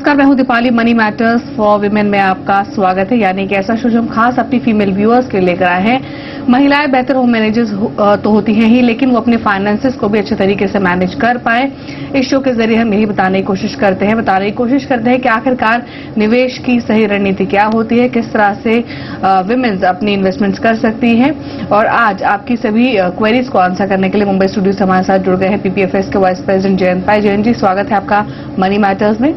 नमस्कार, मैं हूं Deepali. Money matters for women में आपका स्वागत है। यानी कि ऐसा शो जो हम खास अपनी फीमेल व्यूअर्स के लिए लेकर आए हैं। महिलाएं बेहतर होम मैनेजर्स तो होती हैं ही, लेकिन वो अपने फाइनेंसेस को भी अच्छे तरीके से मैनेज कर पाए। इस शो के जरिए हम यही बताने की कोशिश करते हैं कि आखिरकार निवेश की सही रणनीति क्या होती है, किस तरह से विमेन्स अपनी इन्वेस्टमेंट्स कर सकती हैं। और आज आपकी सभी क्वेरीज को आंसर करने के लिए मुंबई स्टूडियो से हमारे साथ जुड़ गए हैं पीपीएफएस के वाइस प्रेसिडेंट जयंत पाई। जयंत जी, स्वागत है आपका मनी मैटर्स में।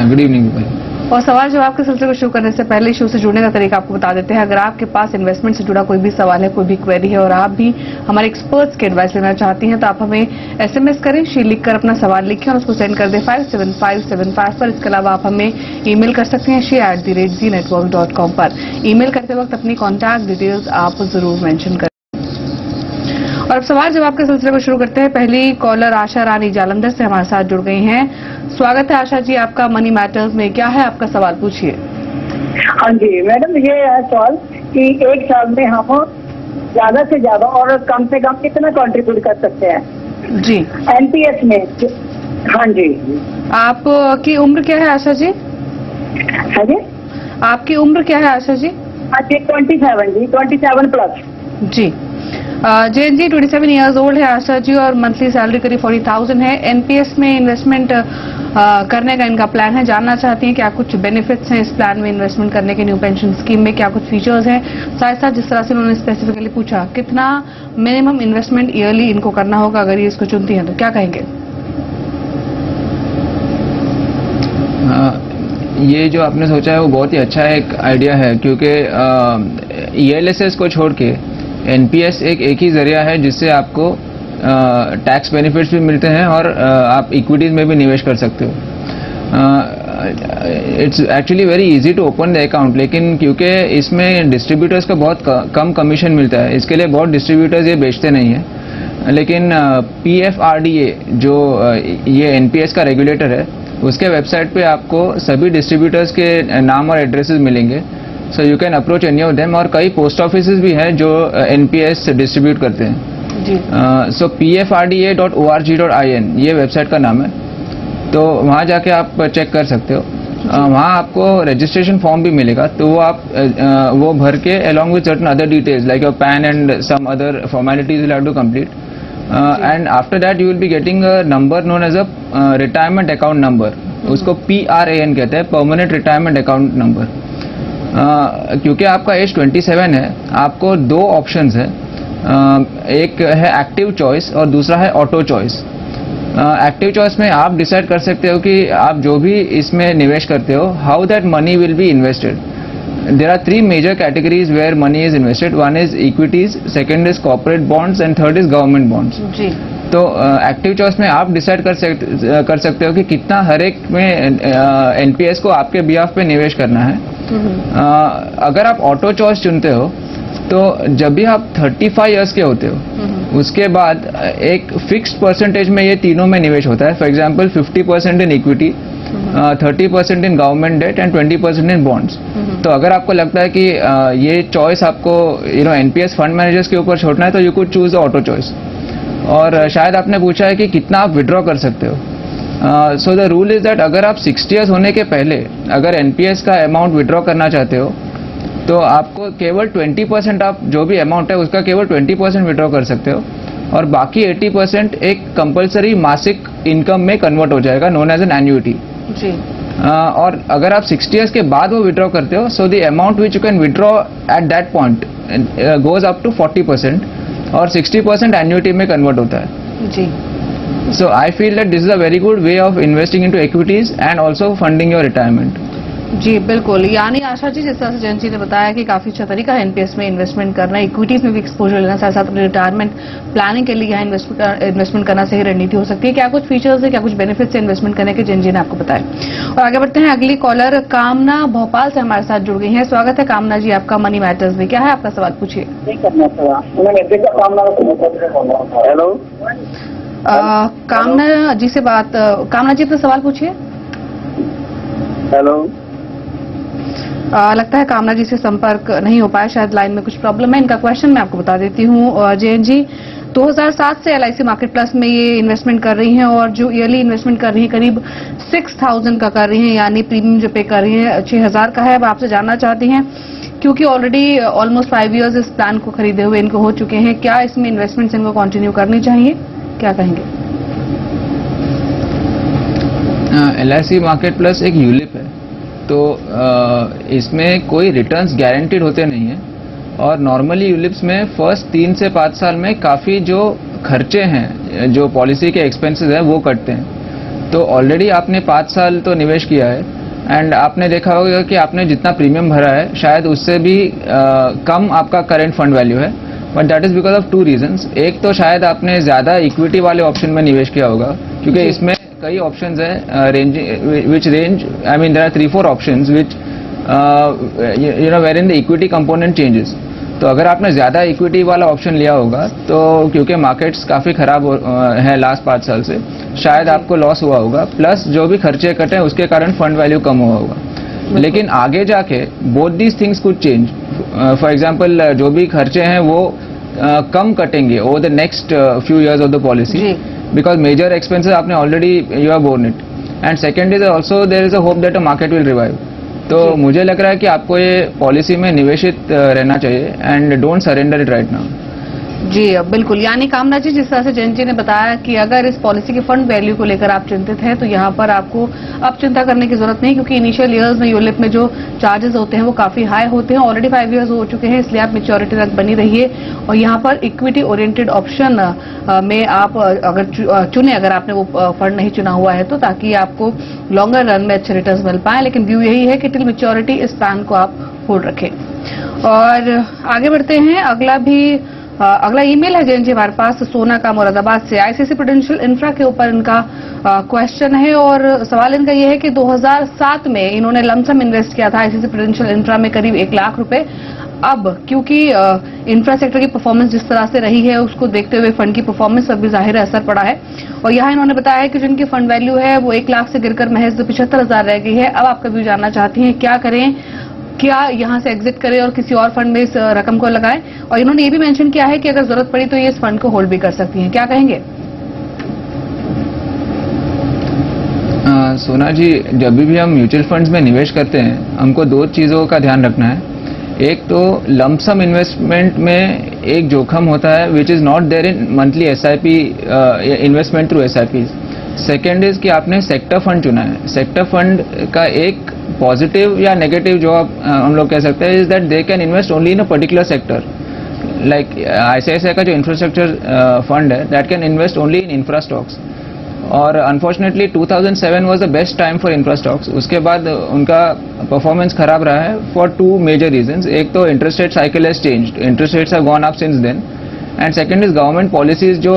गुड इवनिंग भाई। और सवाल जवाब के सिलसिले को शुरू करने से पहले शो से जुड़ने का तरीका आपको बता देते हैं। अगर आपके पास इन्वेस्टमेंट से जुड़ा कोई भी सवाल है, कोई भी क्वेरी है और आप भी हमारे एक्सपर्ट्स के एडवाइस लेना चाहती हैं, तो आप हमें एसएमएस करें, शीट लिखकर अपना सवाल लिखें और उसको सेंड कर दें 57575 पर। इसके अलावा आप हमें ईमेल कर सकते हैं share@zenetwork.com पर। ईमेल करते वक्त अपनी कॉन्टैक्ट डिटेल्स आप जरूर मेंशन करें। और अब सवाल जवाब के सिलसिले को शुरू करते हैं। पहली कॉलर आशा रानी जालंधर से हमारे साथ जुड़ गई हैं। स्वागत है आशा जी आपका मनी मैटर्स में। क्या है आपका सवाल, पूछिए। हाँ जी मैडम, ये है सवाल कि एक साल में हम ज्यादा से ज्यादा और कम से कम कितना कंट्रीब्यूट कर सकते हैं जी एनपीएस में। हाँ जी। आपकी उम्र क्या है आशा जी? हाँ जी, आपकी उम्र क्या है आशा जी? हाँ जी 27 जी, 27 प्लस जी। जयंत जी 27 ईयर्स ओल्ड है आशा जी और मंथली सैलरी करीब 40,000 है। एनपीएस में इन्वेस्टमेंट करने का इनका प्लान है। जानना चाहती हैं क्या कुछ बेनिफिट्स हैं इस प्लान में इन्वेस्टमेंट करने के, न्यू पेंशन स्कीम में क्या कुछ फीचर्स हैं। साथ साथ जिस तरह से उन्होंने स्पेसिफिकली पूछा कितना मिनिमम इन्वेस्टमेंट ईयरली इनको करना होगा अगर ये इसको चुनती हैं, तो क्या कहेंगे? ये जो आपने सोचा है वो बहुत ही अच्छा एक आइडिया है, क्योंकि ईएलएसएस को छोड़ के एनपीएस एक ही जरिया है जिससे आपको टैक्स बेनिफिट्स भी मिलते हैं और आप इक्विटीज में भी निवेश कर सकते हो। It's actually very easy to open the account, लेकिन क्योंकि इसमें डिस्ट्रीब्यूटर्स का बहुत कम कमीशन मिलता है, इसके लिए बहुत डिस्ट्रीब्यूटर्स ये बेचते नहीं हैं। लेकिन पीएफआरडीए जो ये एनपीएस का रेगुलेटर है, उसके वेबसाइट पे आपको सभी डिस्ट्रीब्यूटर्स के नाम और एड्रेसेस मिलेंगे। So you can approach any of them. और कई पोस्ट ऑफिसेज भी हैं जो एनपीएस डिस्ट्रीब्यूट करते हैं। सो pfrda.org.in ये वेबसाइट का नाम है, तो वहाँ जाके आप चेक कर सकते हो। वहाँ आपको रजिस्ट्रेशन फॉर्म भी मिलेगा, तो वो आप वो भर के along with certain other details like your PAN and some other formalities you'll have to complete. And after that you will be getting a number known as a retirement account number. उसको PRAN कहते हैं, permanent retirement account number. क्योंकि आपका as 27 है, आपको दो options है। एक है एक्टिव चॉइस और दूसरा है ऑटो चॉइस। एक्टिव चॉइस में आप डिसाइड कर सकते हो कि आप जो भी इसमें निवेश करते हो, how that money will be invested. There are 3 major categories where money is invested. One is equities, second is corporate bonds and third is government bonds. तो एक्टिव चॉइस में आप डिसाइड कर सकते हो कि कितना हर एक में एनपीएस को आपके बिहाफ पे निवेश करना है। अगर आप ऑटो चॉइस चुनते हो तो जब भी आप 35 इयर्स के होते हो, उसके बाद एक फिक्स्ड परसेंटेज में ये तीनों में निवेश होता है। For example 50% in equity, 30% in government debt and 20% in bonds. तो अगर आपको लगता है कि ये चॉइस आपको एनपीएस फंड मैनेजर्स के ऊपर छोड़ना है, तो you could choose auto choice. और शायद आपने पूछा है कि कितना आप विड्रॉ कर सकते हो। So the rule is that अगर आप 60 इयर्स होने के पहले अगर एनपीएस का अमाउंट विड्रॉ करना चाहते हो, तो आपको केवल 20% आप जो भी अमाउंट है उसका केवल 20% विड्रॉ कर सकते हो, और बाकी 80% एक कंपलसरी मासिक इनकम में कन्वर्ट हो जाएगा, नोन एज एन एन्युइटी। और अगर आप 60 इयर्स के बाद वो विड्रॉ करते हो, so the amount which you can withdraw at that point goes up to 40%, और 60% एन्युइटी में कन्वर्ट होता है जी। So I feel that this is a very good way of investing into equities and also funding your retirement. जी बिल्कुल। यानी आशा जी, जिस तरह से जयंत जी ने बताया कि काफी अच्छा तरीका है एनपीएस में इन्वेस्टमेंट करना, इक्विटीज में भी एक्सपोजर लेना, साथ साथ अपने रिटायरमेंट प्लानिंग के लिए यहाँ इन्वेस्टमेंट करना सही रणनीति हो सकती है। क्या कुछ फीचर्स है, क्या कुछ बेनिफिट्स है इन्वेस्टमेंट करने के, जयंत जी ने आपको बताया। और आगे बढ़ते हैं। अगली कॉलर कामना भोपाल से हमारे साथ जुड़ गई है। स्वागत है कामना जी आपका मनी मैटर्स में। क्या है आपका सवाल, पूछिए। हेलो, कामना जी से बात। कामना जी अपना सवाल पूछिए। हेलो। लगता है कामना जी से संपर्क नहीं हो पाया, शायद लाइन में कुछ प्रॉब्लम है। इनका क्वेश्चन मैं आपको बता देती हूँ जयंत जी। 2007 से LIC मार्केट प्लस में ये इन्वेस्टमेंट कर रही हैं और जो ईयरली इन्वेस्टमेंट कर रही हैं करीब 6000 का कर रही हैं, यानी प्रीमियम जो पे कर रही हैं 6000 का है। अब आपसे जानना चाहती हैं, क्योंकि ऑलरेडी ऑलमोस्ट 5 इयर्स इस प्लान को खरीदे हुए इनको हो चुके हैं, क्या इसमें इन्वेस्टमेंट्स इनको कंटिन्यू करनी चाहिए, क्या कहेंगे? LIC मार्केट प्लस एक यूलिप है, तो इसमें कोई रिटर्न्स गारंटीड होते नहीं है और नॉर्मली यूलिप्स में फर्स्ट 3 से 5 साल में काफ़ी जो खर्चे हैं, जो पॉलिसी के एक्सपेंसेस हैं वो कटते हैं। तो ऑलरेडी आपने 5 साल तो निवेश किया है एंड आपने देखा होगा कि आपने जितना प्रीमियम भरा है शायद उससे भी कम आपका करंट फंड वैल्यू है, but that is because of 2 reasons. एक तो शायद आपने ज़्यादा इक्विटी वाले ऑप्शन में निवेश किया होगा, क्योंकि इसमें कई ऑप्शंस है which range, I mean there are 3-4 options which were in the equity component changes. तो अगर आपने ज्यादा इक्विटी वाला ऑप्शन लिया होगा तो क्योंकि मार्केट्स काफी खराब है लास्ट 5 साल से, शायद आपको लॉस हुआ होगा, प्लस जो भी खर्चे कटे उसके कारण फंड वैल्यू कम हुआ होगा। लेकिन आगे जाके both these things could change. For example जो भी खर्चे हैं वो कम कटेंगे over the next few years of the policy, because major expenses आपने already you are borne it. And second is also there is a hope that a market will revive. तो मुझे लग रहा है कि आपको ये पॉलिसी में निवेशित रहना चाहिए and don't surrender it right now. जी बिल्कुल, यानी कामना जी, जिस तरह से जयंत जी ने बताया कि अगर इस पॉलिसी के फंड वैल्यू को लेकर आप चिंतित हैं तो यहाँ पर आपको अब चिंता करने की जरूरत नहीं, क्योंकि इनिशियल ईयर्स में यूलिप में जो चार्जेस होते हैं वो काफी हाई होते हैं। ऑलरेडी 5 इयर्स हो चुके हैं, इसलिए आप मेच्योरिटी तक बनी रहिए और यहाँ पर इक्विटी ओरिएंटेड ऑप्शन में आप अगर चुने, अगर आपने वो फंड नहीं चुना हुआ है तो, ताकि आपको लॉन्गर रन में अच्छे रिटर्न मिल पाए। लेकिन व्यू यही है कि टिल मेच्योरिटी इस प्लान को आप होल्ड रखें। और आगे बढ़ते हैं, अगला ईमेल है जयंत जी हमारे पास सोना का मुरादाबाद से। आईसीआईसी प्रूडेंशियल इंफ्रा के ऊपर इनका क्वेश्चन है और सवाल इनका यह है कि 2007 में इन्होंने लमसम इन्वेस्ट किया था आईसीआईसी प्रूडेंशियल इंफ्रा में करीब 1 लाख रुपए। अब क्योंकि इंफ्रा सेक्टर की परफॉर्मेंस जिस तरह से रही है उसको देखते हुए फंड की परफॉर्मेंस पर भी जाहिर असर पड़ा है और यहाँ इन्होंने बताया है कि जिनकी फंड वैल्यू है वो 1 लाख से गिरकर महज 75,000 रह गई है। अब आपका व्यू जानना चाहती हैं, क्या करें, क्या यहां से एग्जिट करें और किसी और फंड में इस रकम को लगाएं? और इन्होंने ये भी मेंशन किया है कि अगर जरूरत पड़ी तो ये इस फंड को होल्ड भी कर सकती हैं, क्या कहेंगे? सोना जी, जब भी हम म्यूचुअल फंड्स में निवेश करते हैं हमको 2 चीजों का ध्यान रखना है। एक तो लमसम इन्वेस्टमेंट में एक जोखम होता है which is not there in monthly SIP investment through SIPs। Second is कि आपने सेक्टर फंड चुना है। सेक्टर फंड का एक पॉजिटिव या नेगेटिव जो हम लोग कह सकते हैं is that they can invest only in a particular sector. Like ICICI का जो इंफ्रास्ट्रक्चर फंड है that can invest only in infra stocks, और unfortunately 2007 was the best time for infra stocks. उसके बाद उनका परफॉर्मेंस खराब रहा है फॉर 2 मेजर रीजंस। एक तो interest rate cycle has changed, interest rates have gone up since then, and second is government policies जो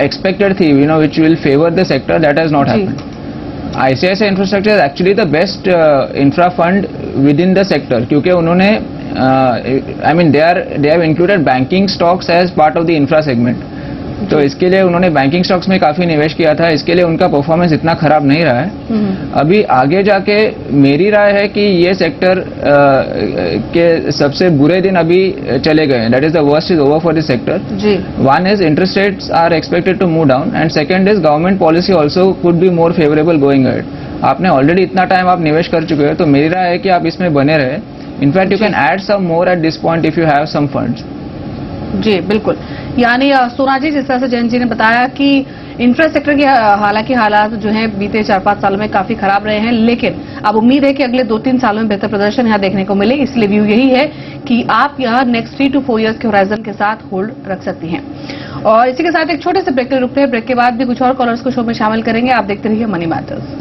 expected thing, which will favor the sector, that has not happened. ICICI Infrastructure is actually the best infra fund within the sector, क्योंकि उन्होंने they have included banking stocks as part of the infra segment. तो इसके लिए उन्होंने banking stocks में काफी निवेश किया था, इसके लिए उनका परफॉर्मेंस इतना खराब नहीं रहा है। अभी आगे जाके मेरी राय है कि ये सेक्टर के सबसे बुरे दिन अभी चले गए, that is the worst is over for this sector. One is interest rates are expected to move down and second is government policy also could be more favourable going ahead. आपने already इतना time आप निवेश कर चुके हो, तो मेरी राय है कि आप इसमें बने रहे। In fact you can add some more at this point if you have some funds. जी बिल्कुल, यानी सोना जी, जिस तरह से जयंत जी ने बताया कि इंफ्रास्ट्रक्चर की हालांकि हालात जो हैं बीते 4-5 सालों में काफी खराब रहे हैं, लेकिन अब उम्मीद है कि अगले 2-3 सालों में बेहतर प्रदर्शन यहाँ देखने को मिले। इसलिए व्यू यही है कि आप यहाँ नेक्स्ट 3 to 4 ईयर्स के होराइजन के साथ होल्ड रख सकती हैं। और इसी के साथ एक छोटे से ब्रेक के लिए रुकते हैं। ब्रेक के बाद भी कुछ और कॉलर्स को शो में शामिल करेंगे। आप देखते रहिए मनी मैटर्स।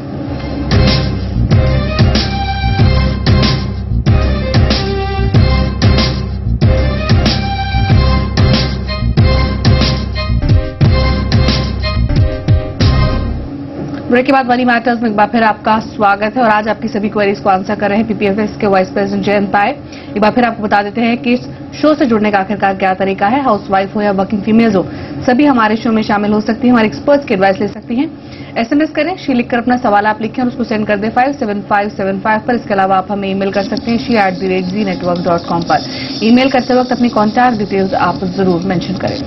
ब्रेक के बाद मनी मैटर्स में एक बार फिर आपका स्वागत है और आज आपकी सभी क्वेरीज को आंसर कर रहे हैं PPFS के वाइस प्रेसिडेंट जयंत पाय। एक बार फिर आपको बता देते हैं कि इस शो से जुड़ने का आखिरकार क्या तरीका है। हाउसवाइफ हो या वर्किंग फीमेल्स हो, सभी हमारे शो में शामिल हो सकती हैं, हमारे एक्सपर्ट्स की एडवाइस ले सकती हैं। SMS करें, शी लिखकर अपना सवाल आप लिखें और उसको सेंड कर दें 57575 पर। इसके अलावा आप हमें ईमेल कर सकते हैं she@zenetwork.com पर। ईमेल करते वक्त अपनी कॉन्टैक्ट डिटेल्स आप जरूर मेंशन करें।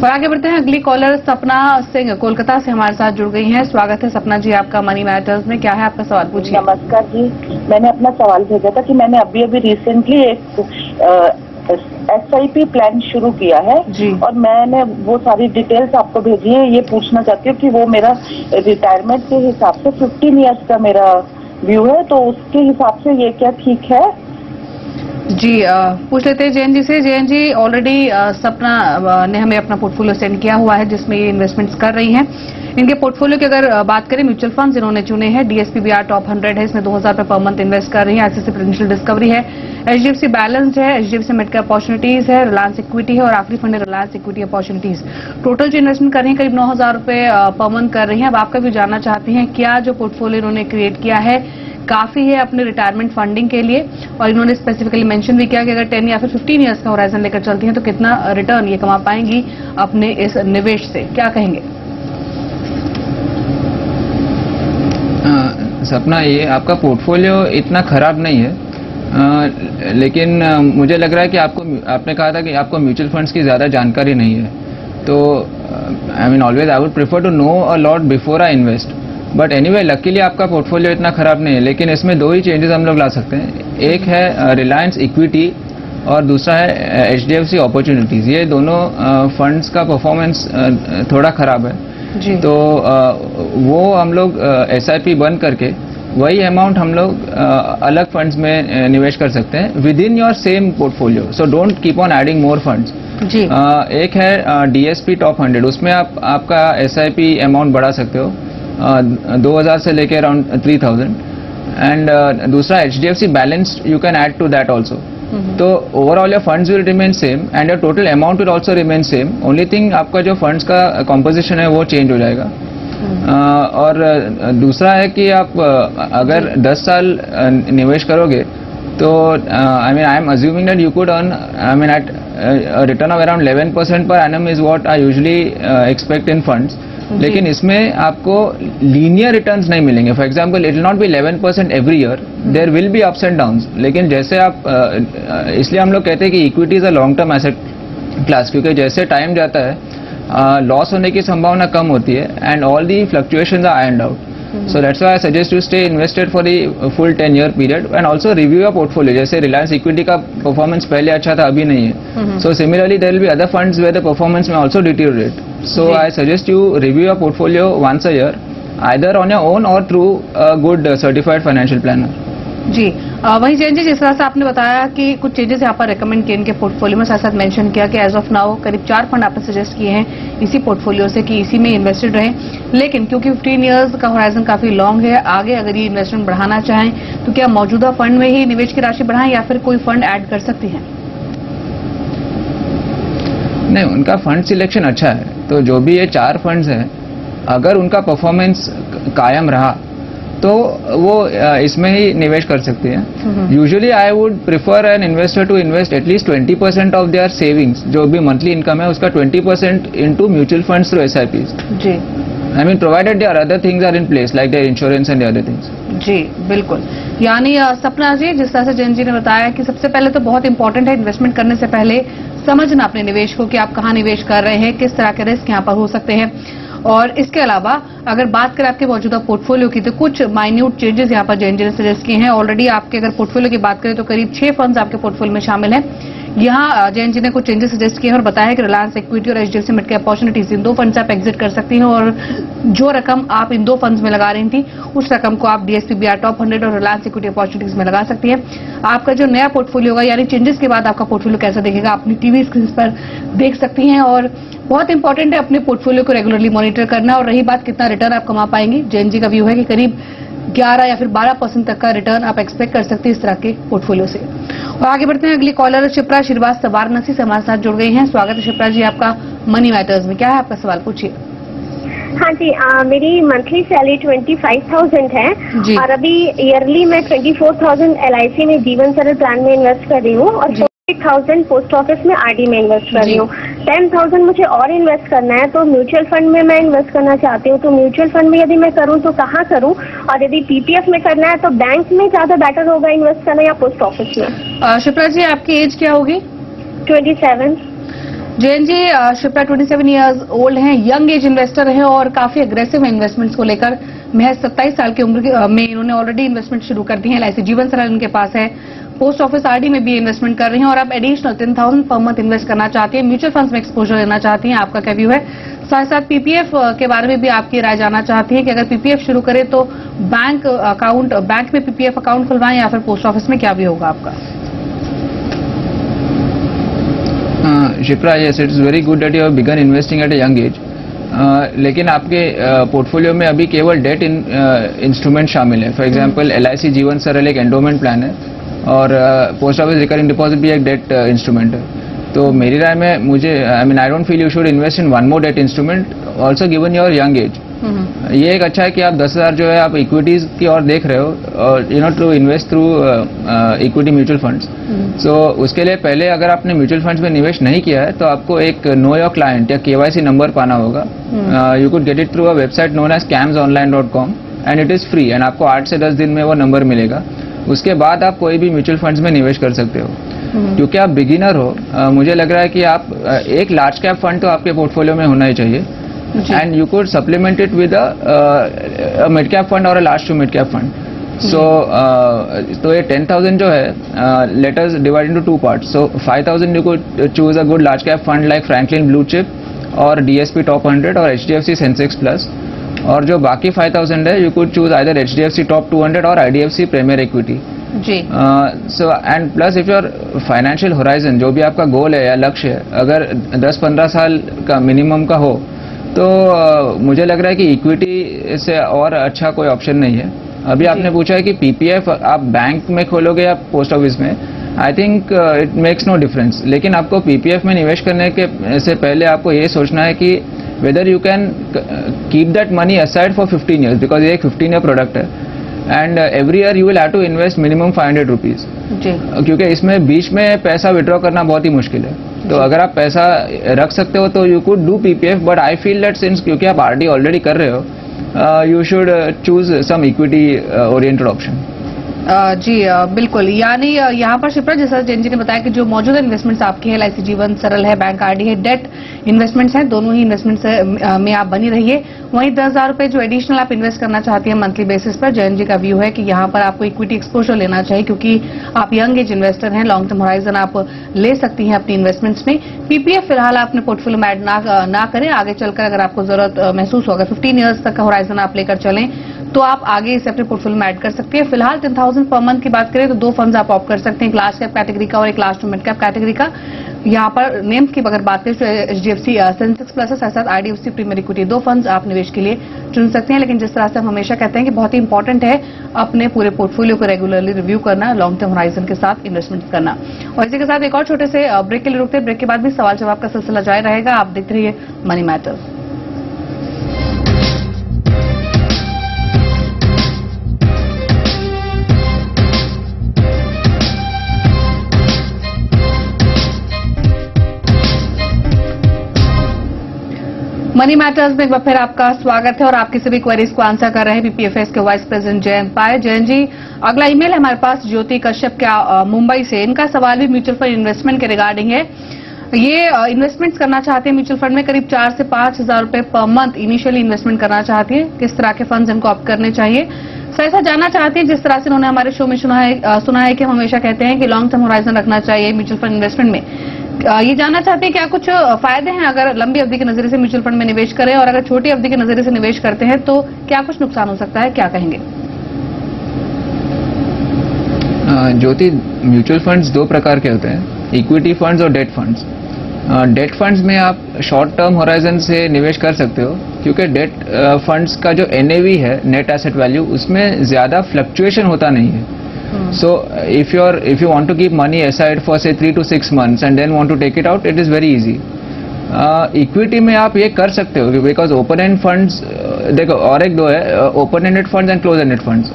और आगे बढ़ते हैं, अगली कॉलर सपना सिंह कोलकाता से हमारे साथ जुड़ गई हैं। स्वागत है सपना जी आपका मनी मैटर्स में। क्या है आपका सवाल, पूछिए। नमस्कार जी, मैंने अपना सवाल भेजा था कि मैंने अभी रिसेंटली एक SIP प्लान शुरू किया है जी। और मैंने वो सारी डिटेल्स आपको भेजी है। ये पूछना चाहती हूँ कि वो मेरा रिटायरमेंट के हिसाब से 15 इयर्स का मेरा व्यू है, तो उसके हिसाब से ये क्या ठीक है? जी पूछ लेते हैं जैन जी से। जैन जी, ऑलरेडी सपना ने हमें अपना पोर्टफोलियो सेंड किया हुआ है जिसमें ये इन्वेस्टमेंट्स कर रही हैं। इनके पोर्टफोलियो की अगर बात करें, म्यूचुअल फंड्स इन्होंने चुने हैं। DSPBR टॉप 100 है, इसमें 2000 रुपए पर मंथ इन्वेस्ट कर रही है। ICICI प्रेजेंशियल डिस्कवरी है, HDFC बैलेंस्ड है, HDFC मिड कैप अपॉर्चुनिटीज है, रिलायंस इक्विटी है और आखिरी फंड है रिलायंस इक्विटी अपॉर्चुनिटीज। टोटल जो इन्वेस्टमेंट कर रही है करीब 9000 रुपए पर मंथ कर रही है। अब आपका भी जानना चाहती हैं क्या जो पोर्टफोलियो इन्होंने क्रिएट किया है काफी है अपने रिटायरमेंट फंडिंग के लिए, और इन्होंने स्पेसिफिकली मेंशन भी किया कि अगर 10 या फिर 15 इयर्स का होराइजन लेकर चलती हैं तो कितना रिटर्न ये कमा पाएंगी अपने इस निवेश से, क्या कहेंगे? सपना, ये आपका पोर्टफोलियो इतना खराब नहीं है, लेकिन मुझे लग रहा है कि आपने कहा था कि आपको म्यूचुअल फंड्स की ज़्यादा जानकारी नहीं है, तो I mean always I would prefer to know a lot before I invest. But anyway luckily आपका पोर्टफोलियो इतना खराब नहीं है, लेकिन इसमें दो ही चेंजेस हम लोग ला सकते हैं। एक है रिलायंस इक्विटी और दूसरा है HDFC अपॉर्चुनिटीज। ये दोनों फंड्स का परफॉर्मेंस थोड़ा खराब है जी। तो वो हम लोग SIP बंद करके वही अमाउंट हम लोग अलग फंड्स में निवेश कर सकते हैं within your same portfolio. So don't keep on adding more funds जी। एक है DSP टॉप 100, उसमें आपका SIP अमाउंट बढ़ा सकते हो 2000 से लेके अराउंड 3000, एंड दूसरा HDFC balanced you can add to that also. तो overall your funds will remain same and your total amount will also remain same. Only thing आपका जो फंड्स का कॉम्पोजिशन है वो चेंज हो जाएगा। और दूसरा है कि आप अगर 10 साल निवेश करोगे तो I am assuming that you could earn I mean at return of around 11% per annum is what I usually expect in funds. लेकिन इसमें आपको लीनियर रिटर्न्स नहीं मिलेंगे। For example it will not be 11% every year, there will be ups and downs. लेकिन जैसे आप इसलिए हम लोग कहते हैं कि equity is a long term asset class, क्योंकि जैसे टाइम जाता है लॉस होने की संभावना कम होती है and all the fluctuations are ironed out. So that's why I suggest you stay invested for the full 10-year period and also review your portfolio. जैसे रिलायंस इक्विटी का परफॉर्मेंस पहले अच्छा था, अभी नहीं है। So similarly there will be other funds where the performance may also deteriorate. So I suggest you review your portfolio once a year, either on your own or through a good certified financial planner. जी वहीं जैन जी, जिस तरह से आपने बताया कि कुछ changes यहाँ पर रेकमेंड किए इनके पोर्टफोलियो में, साथ साथ मेंशन किया कि एज ऑफ नाउ करीब 4 फंड आपने सजेस्ट किए हैं इसी पोर्टफोलियो से कि इसी में इन्वेस्टेड रहें। लेकिन क्योंकि 15 इयर्स का होराइजन काफी लॉन्ग है, आगे अगर ये इन्वेस्टमेंट बढ़ाना चाहें तो क्या मौजूदा फंड में ही निवेश की राशि बढ़ाएं या फिर कोई फंड ऐड कर सकती हैं? नहीं, उनका फंड सिलेक्शन अच्छा है, तो जो भी ये 4 फंड्स हैं अगर उनका परफॉर्मेंस कायम रहा तो वो इसमें ही निवेश कर सकते हैं। Usually I would prefer an investor to invest at least 20% of their savings, जो भी मंथली इनकम है उसका 20% into mutual funds through SIPs। जी, I mean provided their other things are in place like their insurance and other things. जी बिल्कुल। यानी सपना जी, जिस तरह से जैन जी ने बताया कि सबसे पहले तो बहुत इंपॉर्टेंट है इन्वेस्टमेंट करने से पहले समझना अपने निवेश को कि आप कहाँ निवेश कर रहे हैं, किस तरह के रिस्क यहाँ पर हो सकते हैं। और इसके अलावा अगर बात करें आपके मौजूदा पोर्टफोलियो की तो कुछ माइन्यूट चेंजेस यहाँ पर जैन जी ने सजेस्ट किए हैं। ऑलरेडी आपके अगर पोर्टफोलियो की बात करें तो करीब 6 फंड्स आपके पोर्टफोलियो में शामिल हैं। यहाँ जैन जी ने कुछ चेंजेस सजेस्ट किए हैं और बताया कि रिलायंस इक्विटी और HDFC मिड कैप अपॉर्चुनिटीज, इन 2 फंड से आप एग्जिट कर सकती हैं और जो रकम आप इन 2 फंड्स में लगा रही थी उस रकम को आप DSPBR टॉप 100 और रिलायंस इक्विटी अपॉर्चुनिटीज में लगा सकती हैं। आपका जो नया पोर्टफोलियो होगा, यानी चेंजेस के बाद आपका पोर्टफोलियो कैसा दिखेगा अपनी टीवी स्क्रीन पर देख सकती हैं। और बहुत इंपॉर्टेंट है अपने पोर्टफोलियो को रेगुलरली मॉनिटर करना। और रही बात कितना रिटर्न आप कमा पाएंगे, जैन जी का व्यू है कि करीब 11 या फिर 12% तक का रिटर्न आप एक्सपेक्ट कर सकते हैं इस तरह के पोर्टफोलियो से। और आगे बढ़ते हैं, अगली कॉलर शिप्रा श्रीवास्तव वाराणसी से हमारे साथ जुड़ गई हैं। स्वागत है शिप्रा जी आपका मनी मैटर्स में। क्या है आपका सवाल, पूछिए। हाँ जी, मेरी मंथली सैलरी 25,000 है जी। और अभी ईयरली मैं 24,000 LIC में जीवन सरल प्लान में इन्वेस्ट कर रही हूँ और 40,000 पोस्ट ऑफिस में RD में इन्वेस्ट कर रही हूँ। 10,000 मुझे और इन्वेस्ट करना है, तो म्यूचुअल फंड में मैं इन्वेस्ट करना चाहती हूँ। तो म्यूचुअल फंड में यदि मैं करूँ तो कहाँ करूँ, और यदि PPF में करना है तो बैंक में ज्यादा बेटर होगा इन्वेस्ट करना या पोस्ट ऑफिस में? शिप्रा जी आपकी एज क्या होगी? 27। जयंत जी, शिप्रा 27 इयर्स ओल्ड हैं, यंग एज इन्वेस्टर हैं और काफी अग्रेसिव इन्वेस्टमेंट्स को लेकर। महज 27 साल की उम्र में इन्होंने ऑलरेडी इन्वेस्टमेंट शुरू कर दी है। LIC जीवन सरल इनके पास है, पोस्ट ऑफिस RD में भी इन्वेस्टमेंट कर रही हैं और अब एडिशनल 10,000 पर मंथ इन्वेस्ट करना चाहती हैं, म्यूचुअल फंड्स में एक्सपोजर लेना चाहती हैं। आपका क्या व्यू है? साथ साथ PPF के बारे में भी आपकी राय जानना चाहती है कि अगर PPF शुरू करें तो बैंक में PPF अकाउंट खुलवाएं या फिर पोस्ट ऑफिस में, क्या भी होगा आपका? Shipra, yes, it's very good that you have begun investing at a young age. लेकिन आपके पोर्टफोलियो में अभी केवल डेट इंस्ट्रूमेंट शामिल है। फॉर एग्जांपल LIC जीवन सरल एक एंडोमेंट प्लान है और पोस्ट ऑफिस रिकरिंग डिपॉजिट भी एक डेट इंस्ट्रूमेंट है। तो मेरी राय में मुझे I don't feel you should invest in one more debt instrument also given your young age. ये एक अच्छा है कि आप 10,000 जो है आप इक्विटीज की ओर देख रहे हो और to invest through equity mutual funds. So उसके लिए पहले अगर आपने म्यूचुअल फंड्स में निवेश नहीं किया है तो आपको एक नो योर क्लाइंट या KYC नंबर पाना होगा। You could get it through a website known as scamsonline.com and it is free एंड आपको 8 से 10 दिन में वो नंबर मिलेगा। उसके बाद आप कोई भी म्यूचुअल फंड्स में निवेश कर सकते हो। क्योंकि आप बिगिनर हो, मुझे लग रहा है कि आप एक लार्ज कैप फंड तो आपके पोर्टफोलियो में होना ही चाहिए and you could supplement it with a mid cap fund or a large to mid cap fund. So तो ये 10,000 जो है let us divide into two parts. So 5,000 you could choose a good large cap fund like Franklin Blue Chip और DSP Top 100 और HDFC Sensex Plus, और जो बाकी 5,000 है you could choose either HDFC Top 200 और IDFC Premier Equity. Ji. So and plus if your financial horizon जो भी आपका गोल है या लक्ष्य है अगर 10-15 साल का मिनिमम का हो तो मुझे लग रहा है कि इक्विटी से और अच्छा कोई ऑप्शन नहीं है। अभी आपने पूछा है कि PPF आप बैंक में खोलोगे या पोस्ट ऑफिस में, I think it makes no difference. लेकिन आपको PPF में निवेश करने के से पहले आपको ये सोचना है कि whether you can keep that money aside for 15 years, because ये एक 15 ईयर प्रोडक्ट है and every year you will have to invest minimum 500 rupees, क्योंकि इसमें बीच में पैसा विड्रॉ करना बहुत ही मुश्किल है। तो अगर आप पैसा रख सकते हो तो you could do PPF, but I feel that since क्योंकि आप RD ऑलरेडी कर रहे हो you should choose some equity oriented option. जी बिल्कुल, यानी यहाँ पर शिप्रा जैसा जैन जी ने बताया कि जो मौजूदा इन्वेस्टमेंट्स आपकी है LIC जीवन सरल है, बैंक RD है, डेट इन्वेस्टमेंट्स हैं, दोनों ही इन्वेस्टमेंट्स में आप बनी रहिए। वहीं 10,000 रुपए जो एडिशनल आप इन्वेस्ट करना चाहती हैं मंथली बेसिस पर, जैन जी का व्यू है कि यहाँ पर आपको इक्विटी एक्सपोजर लेना चाहिए क्योंकि आप यंग एज इन्वेस्टर हैं, लॉन्ग टर्म होराइजन आप ले सकती हैं अपनी इन्वेस्टमेंट्स में। PPF फिलहाल आप अपने पोर्टफोलियो में ऐड ना करें, आगे चलकर अगर आपको जरूरत महसूस होगा 15 ईयर्स तक का होराइजन आप लेकर चलें तो आप आगे इसे अपने पोर्टफोलियो में ऐड कर सकते हैं। फिलहाल 10,000 पर मंथ की बात करें तो 2 फंड्स आप ऑप्ट कर सकते हैं, एक लार्ज कैप कैटेगरी का और एक large to mid cap category का। यहाँ पर नेम्स की अगर बात करें तो HDFC सेंसेक्स प्लस है, साथ साथ IDFC प्रीमियर इक्विटी, 2 फंड्स आप निवेश के लिए चुन सकते हैं। लेकिन जिस तरह से हम हमेशा कहते हैं कि बहुत ही इंपॉर्टेंट है अपने पूरे पोर्टफोलियो को रेगुलरली रिव्यू करना, लॉन्ग टर्म होराइजन के साथ इन्वेस्टमेंट करना। और इसी के साथ एक और छोटे से ब्रेक के लिए रुकते हैं, ब्रेक के बाद भी सवाल जवाब का सिलसिला जारी रहेगा। आप देखते रहिए मनी मैटर्स। मनी मैटर्स में एक बार फिर आपका स्वागत है और आपकी सभी क्वेरीज को आंसर कर रहे हैं PPFS के वाइस प्रेसिडेंट जयंत पाय। जयंत जी, अगला ईमेल है हमारे पास ज्योति कश्यप क्या मुंबई से। इनका सवाल भी म्यूचुअल फंड इन्वेस्टमेंट के रिगार्डिंग है। ये इन्वेस्टमेंट्स करना चाहते हैं म्यूचुअल फंड में, करीब 4 से 5,000 रुपए पर मंथ इनिशियली इन्वेस्टमेंट करना चाहती है। किस तरह के फंड्स इनको ऑप्ट करने चाहिए, ऐसा जानना चाहते हैं। जिस तरह से उन्होंने हमारे शो में सुना है कि हम हमेशा कहते हैं कि लॉन्ग टर्म होराइजन रखना चाहिए म्यूचुअल फंड इन्वेस्टमेंट में। ये जानना चाहते हैं क्या कुछ फायदे हैं अगर लंबी अवधि के नजरिए से म्यूचुअल फंड में निवेश करें, और अगर छोटी अवधि के नजरिए से निवेश करते हैं तो क्या कुछ नुकसान हो सकता है, क्या कहेंगे? ज्योति, म्यूचुअल फंड्स 2 प्रकार के होते हैं, इक्विटी फंड्स और डेट फंड्स। डेट फंड्स में आप शॉर्ट टर्म होराइजन से निवेश कर सकते हो क्योंकि डेट फंड्स का जो NAV है, नेट एसेट वैल्यू, उसमें ज्यादा फ्लक्चुएशन होता नहीं है। So if you want to keep money aside for say 3 to 6 months and then want to take it out, it is very easy. Equity में आप ये कर सकते हो बिकॉज ओपन एंड फंड्स, देखो और एक 2 है, open ended funds and close ended funds.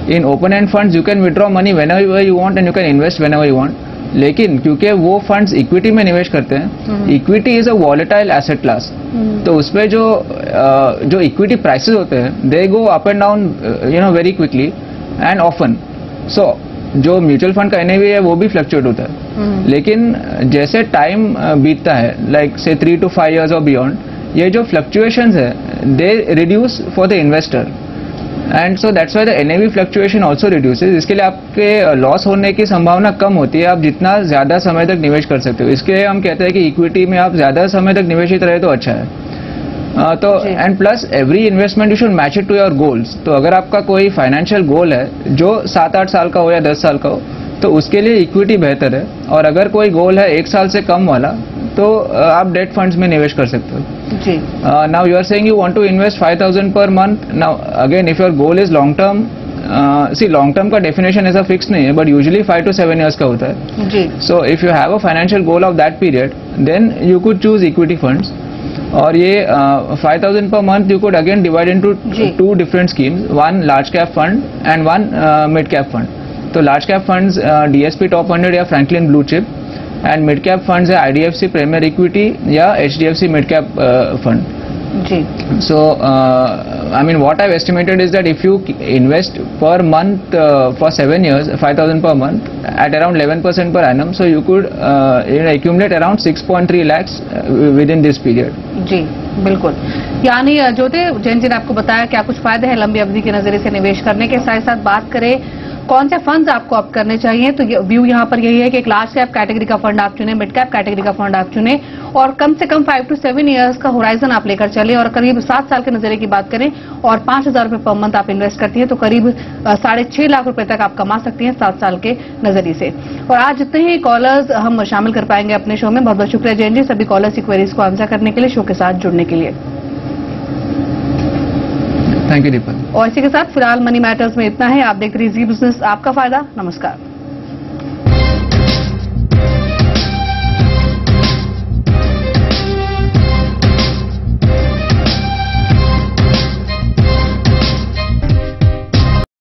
In open end funds you can withdraw money whenever you want and you can invest whenever you want. लेकिन क्योंकि वो फंड्स इक्विटी में निवेश करते हैं, equity is a volatile asset class, तो उसमें जो इक्विटी प्राइसेस होते हैं they go up and down very quickly and often. So जो म्यूचुअल फंड का एनएवी है वो भी फ्लक्चुएट होता है, लेकिन जैसे टाइम बीतता है, लाइक से 3 to 5 years और बियॉन्ड, ये जो फ्लक्चुएशंस है they reduce for the investor, and so that's why the NAV fluctuation also reduces. इसके लिए आपके लॉस होने की संभावना कम होती है, आप जितना ज्यादा समय तक निवेश कर सकते हो। इसके लिए हम कहते हैं कि इक्विटी में आप ज्यादा समय तक निवेशित रहे तो अच्छा है। तो and plus every investment you should match it to your goals. तो अगर आपका कोई फाइनेंशियल गोल है जो 7-8 साल का हो या 10 साल का हो, तो उसके लिए इक्विटी बेहतर है। और अगर कोई गोल है 1 साल से कम वाला, तो आप डेट फंड्स में निवेश कर सकते हो। जी। Now you are saying you want to invest 5,000 per month. Now again if your goal is long term, see long term का डेफिनेशन ऐसा फिक्स नहीं है, बट यूजुअली 5 to 7 years का होता है। जी। So if you have a financial goal of that period, then you could choose equity funds. और ये 5,000 per month you could again divide into 2 different schemes, one large cap fund and one mid cap fund। तो large cap funds DSP top 100 या Franklin blue chip, and mid cap funds है IDFC premier equity या HDFC mid cap fund. जी। So I mean what I've estimated is that if you invest per month for 7 years 5,000 per month at around 11% per annum, so you could accumulate around 6.3 lakhs within this period। जी बिल्कुल। यानी ज्योति जैन जी ने आपको बताया क्या कुछ फायदे हैं लंबी अवधि के नजरिए से निवेश करने के। साथ साथ बात करें कौन से फंड्स आपको ऑप्ट करने चाहिए, तो व्यू यहाँ पर यही है कि एक लार्ज कैप कैटेगरी का फंड आप चुने, मिड कैप कैटेगरी का फंड आप चुने, और कम से कम 5 to 7 years का होराइजन आप लेकर चले, और करीब 7 साल के नजरिए की बात करें और 5,000 रुपए पर मंथ आप इन्वेस्ट करती हैं, तो करीब 6.5 लाख रुपए तक आप कमा सकती हैं 7 साल के नजरिए से। और आज जितने ही कॉलर्स हम शामिल कर पाएंगे अपने शो में, बहुत बहुत शुक्रिया जैन जी सभी कॉलर्स की क्वेरीज को आंसर करने के लिए, शो के साथ जुड़ने के लिए। थैंक यू दीपक। और इसी के साथ फिलहाल मनी मैटर्स में इतना है। आप देख रही जी बिजनेस, आपका फायदा। नमस्कार।